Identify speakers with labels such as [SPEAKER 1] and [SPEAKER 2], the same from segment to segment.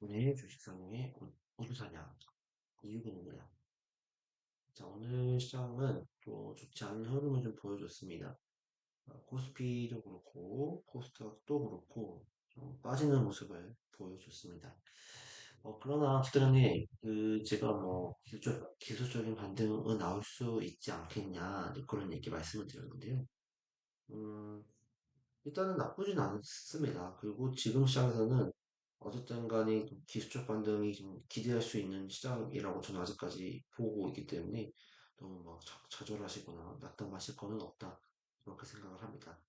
[SPEAKER 1] 오늘 주식상의 우주사냐 이유근입니다. 자, 오늘 시장은 또 좋지 않은 흐름을 좀 보여줬습니다. 코스피도 그렇고 코스닥도 그렇고 좀 빠지는 모습을 보여줬습니다. 그러나 어쨌든 제가 뭐 기술적인 반등은 나올 수 있지 않겠냐 그런 얘기 말씀을 드렸는데요. 음, 일단은 나쁘진 않습니다. 그리고 지금 시장에서는 어쨌든 간에 기술적 반등이 좀 기대할 수 있는 시장이라고 저는 아직까지 보고 있기 때문에 너무 막 좌절하시거나 낙담하실 거는 없다. 그렇게 생각을 합니다.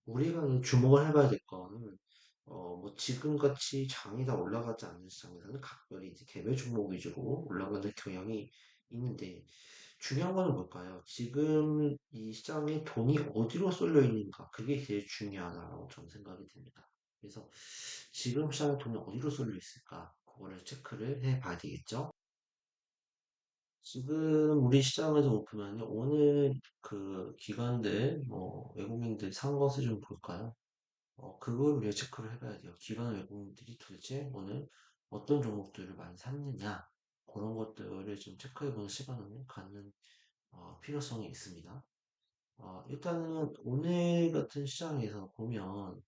[SPEAKER 1] 우리가 이 주목을 해봐야 될 거는, 뭐 지금같이 장이 다 올라가지 않는 시장에서는 각별히 이제 개별 종목 위주로 올라가는 경향이 있는데, 중요한 거는 뭘까요? 지금 이 시장에 돈이 어디로 쏠려 있는가? 그게 제일 중요하다고 저는 생각이 듭니다. 그래서 지금 시장에 돈이 어디로 쏠려 있을까? 그거를 체크를 해 봐야 되겠죠? 지금 우리 시장에서 보면요. 오늘 그 기관들, 뭐 외국인들 산 것을 좀 볼까요? 그걸 우리가 체크를 해봐야 돼요. 기관 외국인들이 도대체 오늘 어떤 종목들을 많이 샀느냐? 그런 것들을 좀 체크해보는 시간을 갖는 필요성이 있습니다. 일단은 오늘 같은 시장에서 보면,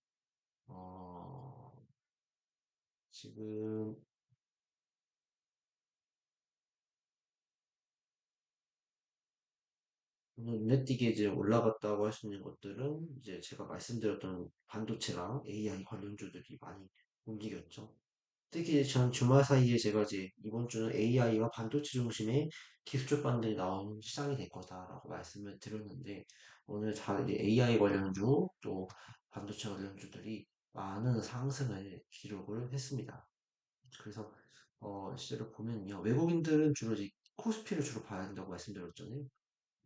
[SPEAKER 1] 어, 지금 오늘 눈에 띄게 이제 올라갔다고 할 수 있는 것들은 이제 제가 말씀드렸던 반도체랑 AI 관련주들이 많이 움직였죠. 특히 전 주말 사이에 제가 이제 이번 주는 AI와 반도체 중심의 기술적 반등이 나오는 시장이 될 거다라고 말씀을 드렸는데 오늘 잘 이제 AI 관련주 또 반도체 관련주들이 많은 상승을 기록을 했습니다. 그래서 실제로 보면요 외국인들은 주로 이제 코스피를 주로 봐야 된다고 말씀드렸잖아요.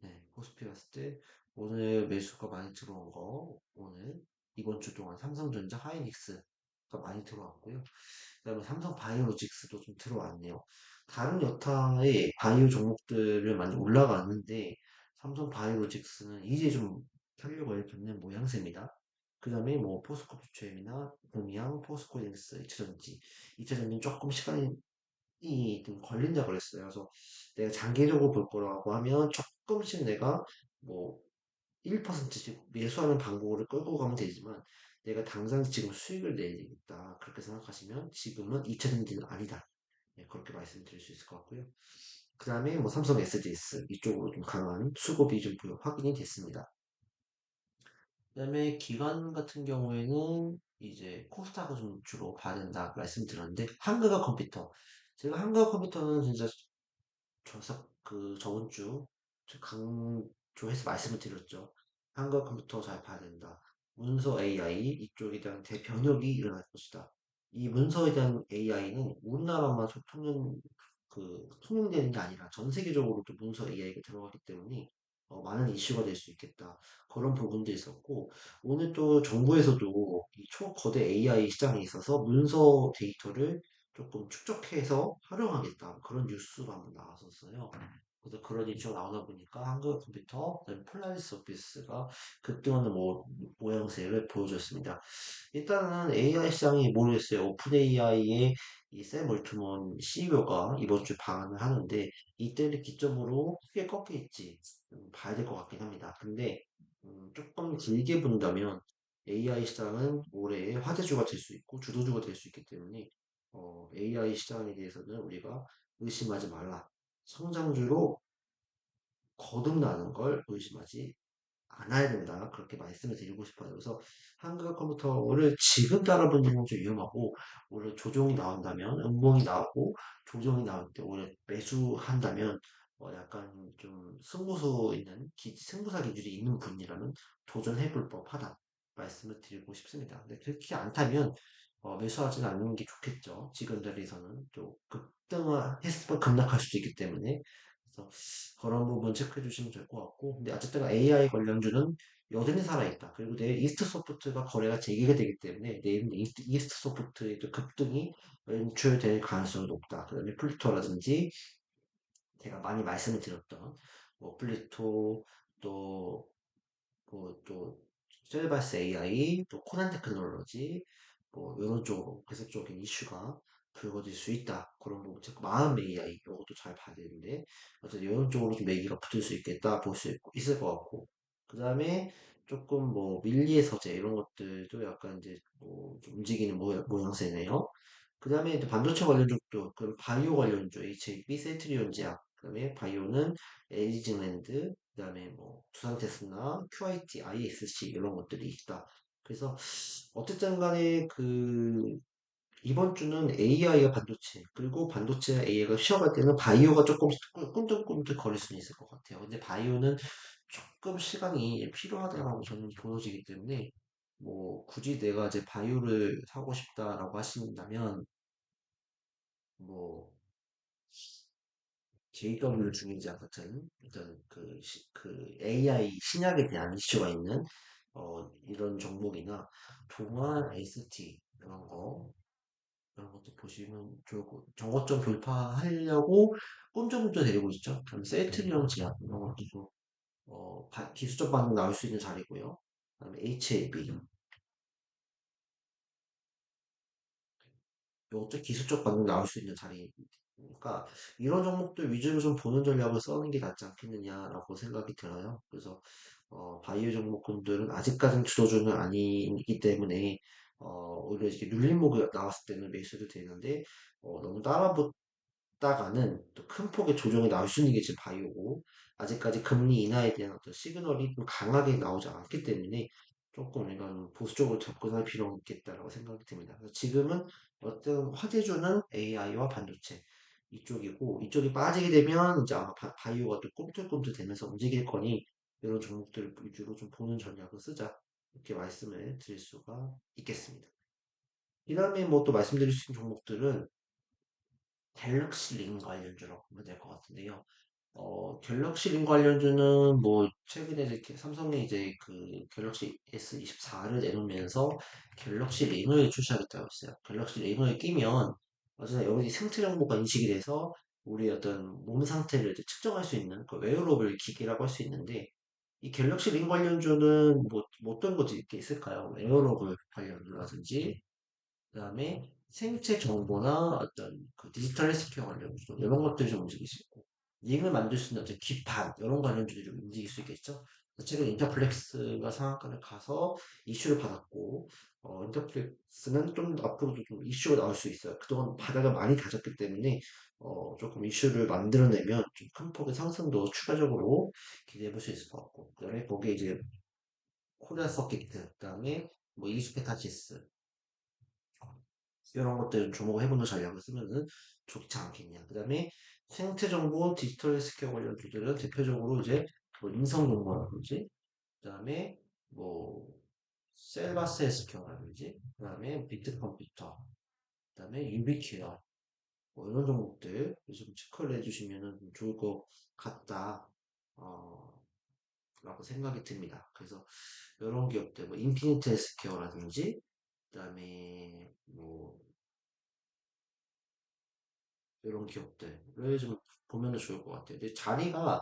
[SPEAKER 1] 네, 코스피 봤을 때 오늘 매수가 많이 들어온 거 오늘 이번 주 동안 삼성전자 하이닉스가 많이 들어왔고요. 그다음에 삼성 바이오로직스도 좀 들어왔네요. 다른 여타의 바이오 종목들을 많이 올라갔는데 삼성 바이오로직스는 이제 좀 탄력을 받는 모양새입니다. 그 다음에 뭐 포스코 부처엠이나 동양, 포스코인스, 2차전지, 2차전지는 조금 시간이 좀 걸린다 그랬어요. 그래서 내가 장기적으로 볼 거라고 하면 조금씩 내가 뭐 1%씩 매수하는 방법을 끌고 가면 되지만 내가 당장 지금 수익을 내야 되겠다. 그렇게 생각하시면 지금은 2차 전지는 아니다. 네, 그렇게 말씀드릴 수 있을 것 같고요. 그 다음에 뭐 삼성 SDS 이쪽으로 좀 강한 수급이 좀 확인이 됐습니다. 그 다음에 기관 같은 경우에는 이제 코스닥을 좀 주로 봐야 된다 말씀드렸는데 한국어 컴퓨터 제가 한국어 컴퓨터는 진짜 저번 주 강조해서 말씀을 드렸죠. 한국 컴퓨터 잘 봐야 된다. 문서 AI 이쪽에 대한 대변혁이 일어날 것이다. 이 문서에 대한 AI는 우리나라만 통용되는 게 아니라 전 세계적으로 또 문서 AI가 들어가기 때문에 많은 이슈가 될 수 있겠다. 그런 부분도 있었고 오늘 또 정부에서도 이 초거대 AI 시장에 있어서 문서 데이터를 조금 축적해서 활용하겠다. 그런 뉴스가 한번 나왔었어요. 그래서 그런 이슈가 나오다 보니까 한국 컴퓨터, 그다음에 폴라리스 오피스가 급등하는 모양새를 보여줬습니다. 일단은 AI 시장이 모르겠어요. 오픈 AI의 이샘 올트먼 CEO가 이번 주 방한을 하는데 이때를 기점으로 크게 꺾일지 봐야 될 것 같긴 합니다. 근데 조금 길게 본다면 AI 시장은 올해의 화제주가 될 수 있고 주도주가 될 수 있기 때문에 AI 시장에 대해서는 우리가 의심하지 말라. 성장주로 거듭나는 걸 의심하지 않아야 된다. 그렇게 말씀을 드리고 싶어요. 그래서 한국 컴퓨터를 지금 따라붙는 건 좀 위험하고, 오히려 조정이 나온다면, 음봉이 나오고, 조정이 나올 때 오히려 매수한다면, 약간 좀 승부사 기질이 있는 분이라면 도전해볼 법하다. 말씀을 드리고 싶습니다. 근데 그렇게 않다면, 매수하지는 않는 게 좋겠죠. 지금 자리에서는 또 급등했을 급락할 수도 있기 때문에. 그래서 그런 부분 체크해 주시면 될 것 같고, 근데 어쨌든 AI 관련주는 여전히 살아있다. 그리고 내일 이스트 소프트가 거래가 재개가 되기 때문에 내일 이스트 소프트의 또 급등이 연출될 가능성이 높다. 그 다음에 플루토라든지 제가 많이 말씀을 드렸던 뭐 플루토 또 또 셀바스 AI 또 코난 테크놀로지 뭐 이런 쪽으로 계속적인 이슈가 붉어질 수 있다. 그런 부분, 즉 마음 AI 이것도 잘 봐야 되는데 어쨌든 이런 쪽으로 좀 매기가 붙을 수 있겠다 볼 수 있을 것 같고 그 다음에 조금 뭐 밀리의 서재 이런 것들도 약간 이제 뭐좀 움직이는 모양새네요. 그 다음에 이제 반도체 관련 쪽도 그 바이오 관련주 HAB, 셀트리온지약 그다음에 바이오는 에이징랜드 그다음에 뭐 두산테스나 QIT, ISC 이런 것들이 있다. 그래서 어쨌든 간에 그 이번 주는 AI와 반도체, 그리고 반도체와 AI가 쉬어갈 때는 바이오가 조금씩 꿈틀꿈틀 거릴 수는 있을 것 같아요. 근데 바이오는 조금 시간이 필요하다고 저는 보여지기 때문에, 뭐, 굳이 내가 이제 바이오를 사고 싶다라고 하신다면, 뭐, JW 중인지와 같은 어떤 그 AI 신약에 대한 이슈가 있는, 이런 종목이나, 동안 ST, 이런 것도 보시면 좋을 것 같아요. 저것 좀 돌파하려고 꼼짝꼼짝 데리고 있죠. 그럼 셀트리온 제약 이런 것도 좀 기술적 반응 나올 수 있는 자리고요. 그다음에 HAB 이것도 기술적 반응 나올 수 있는 자리니까 이런 종목들 위주로 좀 보는 전략을 써는 게 낫지 않겠느냐라고 생각이 들어요. 그래서 바이오 종목군들은 아직까지는 주도주는 아니기 때문에 오히려 이렇게 눌림목이 나왔을 때는 매수도 되는데 너무 따라붙다가는 또 큰 폭의 조정이 나올 수 있는 게 지금 바이오고 아직까지 금리 인하에 대한 어떤 시그널이 좀 강하게 나오지 않기 때문에 조금 이건 보수적으로 접근할 필요가 있겠다라고 생각이 듭니다. 그래서 지금은 어떤 화제주는 AI와 반도체 이쪽이고 이쪽이 빠지게 되면 이제 아마 바이오가 또 꿈틀꿈틀 되면서 움직일 거니 이런 종목들 위주로 좀 보는 전략을 쓰자 이렇게 말씀을 드릴 수가 있겠습니다. 이 다음에 뭐 또 말씀드릴 수 있는 종목들은 갤럭시 링 관련주라고 보면 될 것 같은데요. 갤럭시 링 관련주는 뭐 최근에 이렇게 삼성이 이제 그 갤럭시 S24를 내놓으면서 갤럭시 링을 출시하겠다고 했어요. 갤럭시 링을 끼면 어쨌든 여기 생체 정보가 인식이 돼서 우리 어떤 몸 상태를 이제 측정할 수 있는 그 웨어러블 기기라고 할 수 있는데 이 갤럭시 링 관련주는 뭐 어떤 것들이 이렇게 있을까요? 웨어러블 관련주라든지 그다음에 생체 정보나 어떤 그 디지털 헬스케어 관련주 이런 것들이 좀 움직일 수 있고 링을 만들 수 있는 어떤 기판 이런 관련주들이 좀 움직일 수 있겠죠. 최근 인터플렉스가 상한가를 가서 이슈를 받았고 인터플렉스는 좀 앞으로도 좀 이슈가 나올 수 있어요. 그동안 바닥을 많이 다졌기 때문에 조금 이슈를 만들어내면 좀 큰 폭의 상승도 추가적으로 기대해 볼 수 있을 것 같고 그다음에 거기에 이제 코리아 서킷 그다음에 뭐 이스페타시스 이런 것들 주목을 해보는 전략을 쓰면은 좋지 않겠냐. 그 다음에 생체정보 디지털 헬스케어 관련 주들은 대표적으로 이제 뭐 인성정보라든지, 그 다음에 뭐 셀바스 헬스케어라든지, 그 다음에 비트컴퓨터, 그 다음에 유비케어, 뭐 이런 종목들 좀 체크를 해주시면은 좀 좋을 것 같다. 어, 라고 생각이 듭니다. 그래서 이런 기업들, 뭐 인피니트 헬스케어라든지, 그 다음에 뭐 이런 기업들을 좀 보면은 좋을 것 같아요. 근데 자리가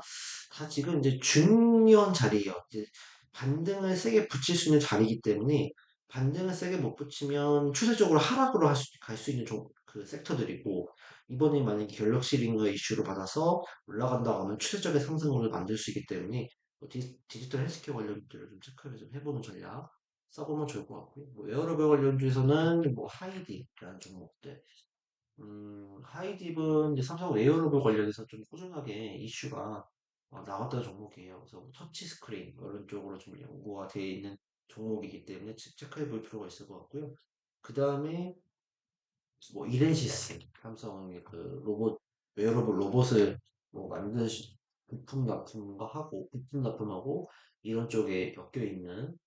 [SPEAKER 1] 다 지금 이제 중요한 자리예요. 이제 반등을 세게 붙일 수 있는 자리이기 때문에 반등을 세게 못 붙이면 추세적으로 하락으로 갈 수 있는 그 섹터들이고 이번에 만약에 갤럭시 링거 이슈를 받아서 올라간다고 하면 추세적인 상승을 만들 수 있기 때문에 뭐 디지털 헬스케어 관련주들을 좀 체크를 좀 해보는 전략 써보면 좋을 것 같고요. 뭐 에어로빅 관련주에서는 뭐 하이디라는 종목들 하이딥은 이제 삼성 웨어러블 관련해서 좀 꾸준하게 이슈가 나왔던 종목이에요. 그래서 뭐 터치 스크린 뭐 이런 쪽으로 좀 연구가 되어 있는 종목이기 때문에 체크해 볼 필요가 있을 것 같고요. 그 다음에 뭐 이렌시스 삼성의 그 웨어러블 로봇을 뭐 부품 납품과 하고 부품 납품하고 이런 쪽에 엮여 있는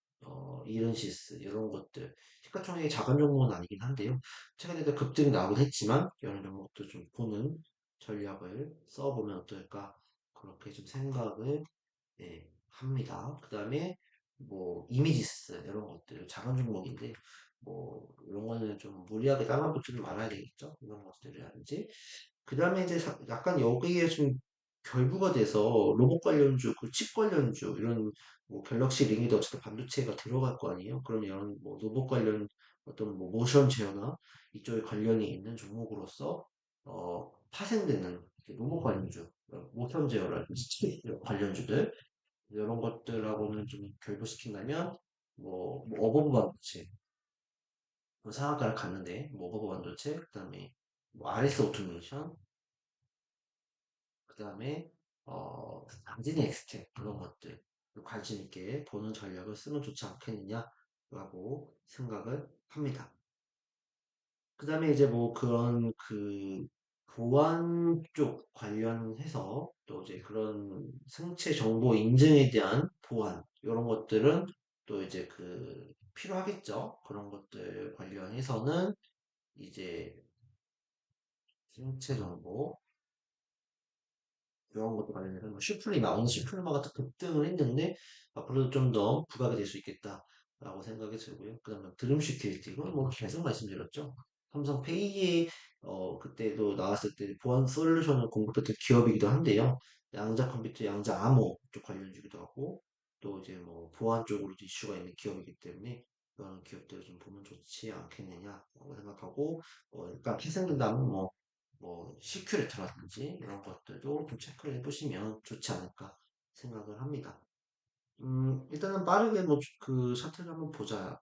[SPEAKER 1] 이렌시스 이런 것들 시가총액이 작은 종목은 아니긴 한데요. 최근에 도 급등이 나오긴 했지만 이런 종목도 좀 보는 전략을 써보면 어떨까 그렇게 좀 생각을 합니다. 그 다음에 뭐 이미지스 이런 것들 작은 종목인데 뭐 이런 거는 좀 무리하게 따라붙지는 말아야 되겠죠. 이런 것들이라든지 그 다음에 이제 약간 여기에 좀 결부가 돼서 로봇 관련주, 그 칩 관련주 이런 뭐 갤럭시 링에도 어쨌든 반도체가 들어갈 거 아니에요. 그럼 이런 뭐 로봇 관련 어떤 뭐 모션 제어나 이쪽에 관련이 있는 종목으로서 파생되는 로봇 관련주, 모션 제어라든지 관련주들 이런 것들하고는 좀 결부시킨다면 뭐 어버브 반도체 뭐 상한가를 갔는데 뭐 어버브 반도체 그다음에 뭐 RS 오토메이션 그다음에 당진의 엑스텍 그런 것들 관심 있게 보는 전략을 쓰면 좋지 않겠느냐라고 생각을 합니다. 그 다음에 이제 뭐 그런 보안 쪽 관련해서 또 이제 그런 생체 정보 인증에 대한 보안 이런 것들은 또 이제 필요하겠죠. 그런 것들 관련해서는 이제 생체 정보 이런 것도 관련해서 뭐 슈프리마, 오늘 슈프리마가 또 급등을 했는데 앞으로도 좀 더 부각이 될 수 있겠다라고 생각이 들고요. 그 다음에 드림 시큐리티 이건 뭐 계속 말씀드렸죠. 삼성페이에 그때도 나왔을 때 보안 솔루션을 공급했던 기업이기도 한데요. 양자 컴퓨터, 양자 암호 쪽 관련주기도 하고 또 이제 뭐 보안 쪽으로도 이슈가 있는 기업이기 때문에 그런 기업들을 좀 보면 좋지 않겠느냐라고 생각하고 그러니까 희생된다면 시큐리티라든지 이런 것들도 좀 체크를 해보시면 좋지 않을까 생각을 합니다. 일단은 빠르게 뭐 차트를 한번 보자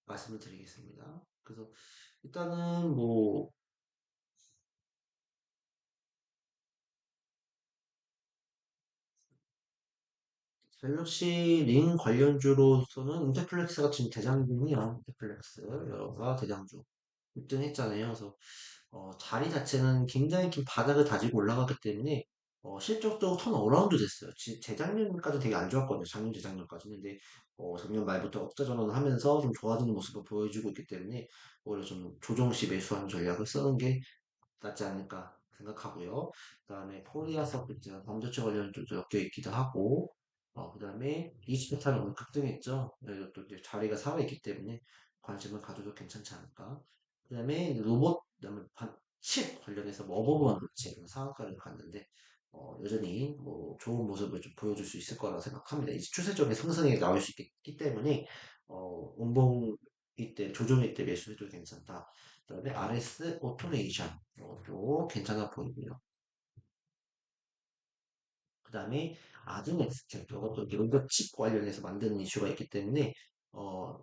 [SPEAKER 1] 말씀을 드리겠습니다. 그래서 일단은 뭐 갤럭시 링 관련주로서는 인터플렉스가 지금 대장군이야. 인터플렉스가 대장주 1등 했잖아요. 그래서 자리 자체는 굉장히 긴 바닥을 다지고 올라가기 때문에 실적도 턴어라운드 됐어요. 재작년까지 되게 안 좋았거든요. 작년, 재작년까지는. 근데 작년 말부터 억자 전환을 하면서 좀 좋아지는 모습을 보여주고 있기 때문에 오히려 좀 조정 시 매수하는 전략을 쓰는 게 낫지 않을까 생각하고요. 그다음에 코리아 서비스 반도체 관련주도 엮여 있기도 하고, 그다음에 이스타는 오늘 급등했죠. 또 이제 자리가 살아있기 때문에 관심을 가져도 괜찮지 않을까. 그다음에 로봇, 그다음에 칩 관련해서 뭐 어버브 반도체 이런 상한가를 갔는데 여전히 뭐 좋은 모습을 좀 보여줄 수 있을 거라고 생각합니다. 이제 추세적인 상승이 나올 수 있기 때문에 원봉 이때 조정일 때 매수해도 괜찮다. 그다음에 RS 오토메이션 도 괜찮아 보이고요. 그다음에 아드넥스트 이것도 이것도 칩 관련해서 만드는 이슈가 있기 때문에 어,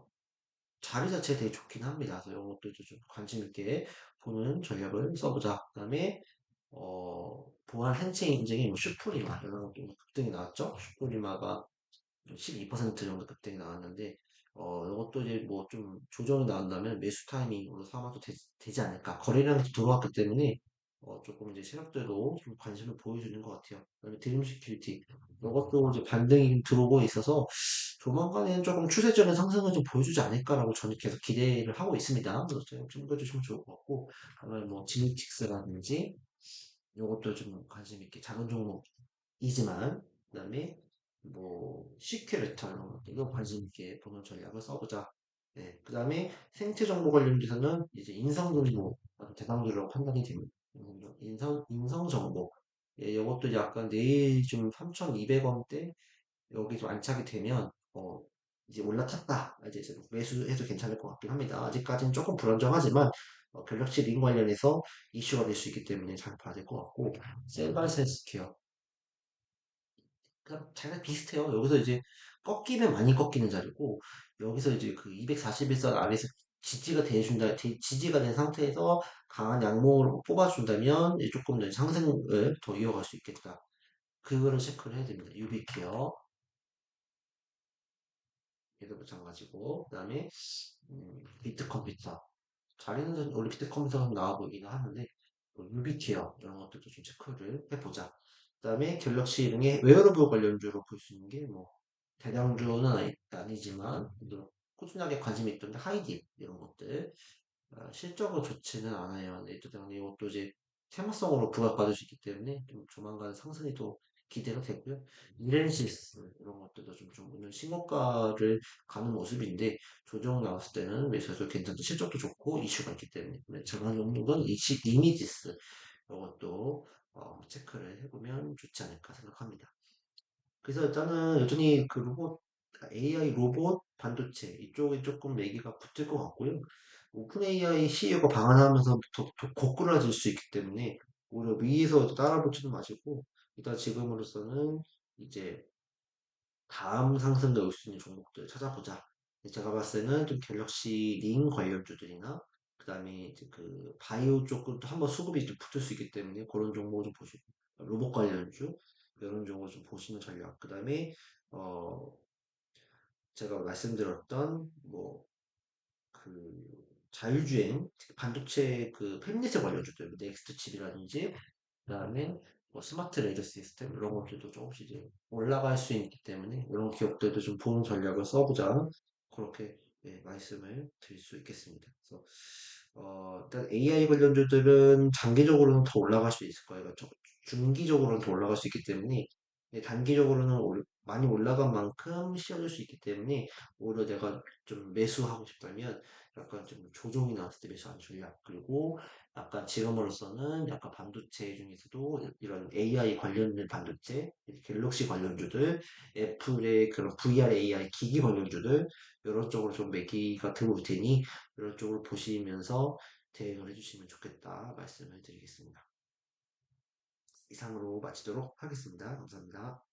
[SPEAKER 1] 자리 자체 되게 좋긴 합니다. 그래서 이것도 좀 관심 있게 보는 전략을 써보자. 그다음에 보안 행체 인증이 뭐 슈프리마 이런 것도 급등이 나왔죠. 슈프리마가 12% 정도 급등이 나왔는데 이것도 이제 뭐 좀 조정이 나온다면 매수 타이밍으로 삼아도 지 않을까. 거래량이 좀 들어왔기 때문에 조금 이제 세력들도 좀 관심을 보여주는 것 같아요. 그다음에 드림 시큐리티 이것도 이제 반등이 들어오고 있어서 조만간에는 조금 추세적인 상승을 좀 보여주지 않을까라고 저는 계속 기대를 하고 있습니다. 그래서 좀 참고해주시면 좋을 것 같고, 그다음에 뭐 지니틱스라든지 이것도 좀 관심 있게 작은 종목이지만 그다음에 뭐 시큐리터 이런 것들도 관심 있게 보는 전략을 써보자. 네, 그다음에 생체 정보 관련돼서는 이제 인성 정보 대상주라고 판단이 됩니다. 인성 정보. 예, 이것도 약간 내일 좀 3,200원대 여기 좀 안착이 되면 이제 올라탔다. 이제 좀 매수해도 괜찮을 것 같긴 합니다. 아직까지는 조금 불안정하지만 갤럭시 링 관련해서 이슈가 될 수 있기 때문에 잘 봐야 될 것 같고 셀바세스케어 그냥 자기가 비슷해요. 여기서 이제 꺾이면 많이 꺾이는 자리고 여기서 이제 그 241선 아래에서 지지가 된 상태에서 강한 양봉을 뽑아준다면 이제 조금 더 상승을 더 이어갈 수 있겠다. 그거를 체크를 해야 됩니다. 유비케어 얘도 마찬가지고 그다음에 비트 컴퓨터 자리는 원래 비트 컴퓨터가 나와 보이긴 하는데 뭐 유비케어 이런 것들도 좀 체크를 해보자. 그다음에 갤럭시 등의 웨어러블 관련주로 볼 수 있는 게 뭐 대량주는 아니지만 또 꾸준하게 관심이 있던데 하이딘 이런 것들 실적은 좋지는 않아요. 네, 또 때문에 이것도 이제 테마성으로 부각받을 수 있기 때문에 좀 조만간 상승이 또 기대가 되고요. 이렌시스 이런 것들도 좀 오늘 신고가를 가는 모습인데 조정 나왔을 때는 매수해서 괜찮다. 실적도 좋고 이슈가 있기 때문에 저런 종목은 이미지스 이것도 체크를 해보면 좋지 않을까 생각합니다. 그래서 일단은 여전히 그 로봇 AI 로봇 반도체 이쪽에 조금 얘기가 붙을 것 같고요. 오픈 AI CEO가 방한하면서부터 고꾸라질 수 있기 때문에 오히려 위에서 따라붙지는 마시고 일단 지금으로서는 이제 다음 상승가 올 수 있는 종목들 찾아보자. 제가 봤을 때는 좀 갤럭시 링 관련주들이나 그다음에 이제 그 바이오 쪽은 또 한번 수급이 좀 붙을 수 있기 때문에 그런 종목을 좀 보시고 로봇 관련주 이런 종목을 좀 보시는 전략. 그다음에 어 제가 말씀드렸던 뭐 그 자율주행 반도체 그 팹리스 관련주들 뭐 넥스트 칩이라든지 그다음에 뭐 스마트 레이더 시스템 이런 것들도 조금씩 이제 올라갈 수 있기 때문에 이런 기업들도 좀 보는 전략을 써보자 그렇게 예, 말씀을 드릴 수 있겠습니다. 그래서 일단 AI 관련주들은 장기적으로는 더 올라갈 수 있을 거예요. 그러니까 중기적으로는 더 올라갈 수 있기 때문에 예, 단기적으로는 많이 올라간 만큼 씌워줄 수 있기 때문에 오히려 내가 좀 매수하고 싶다면 약간 좀 조정이 나왔을 때 매수하는 전략 그리고 약간 지금으로서는 약간 반도체 중에서도 이런 AI 관련된 반도체, 갤럭시 관련주들, 애플의 그런 VR AI 기기 관련주들 이런 쪽으로 좀 매기가 들어올 테니 이런 쪽으로 보시면서 대응을 해주시면 좋겠다 말씀을 드리겠습니다. 이상으로 마치도록 하겠습니다. 감사합니다.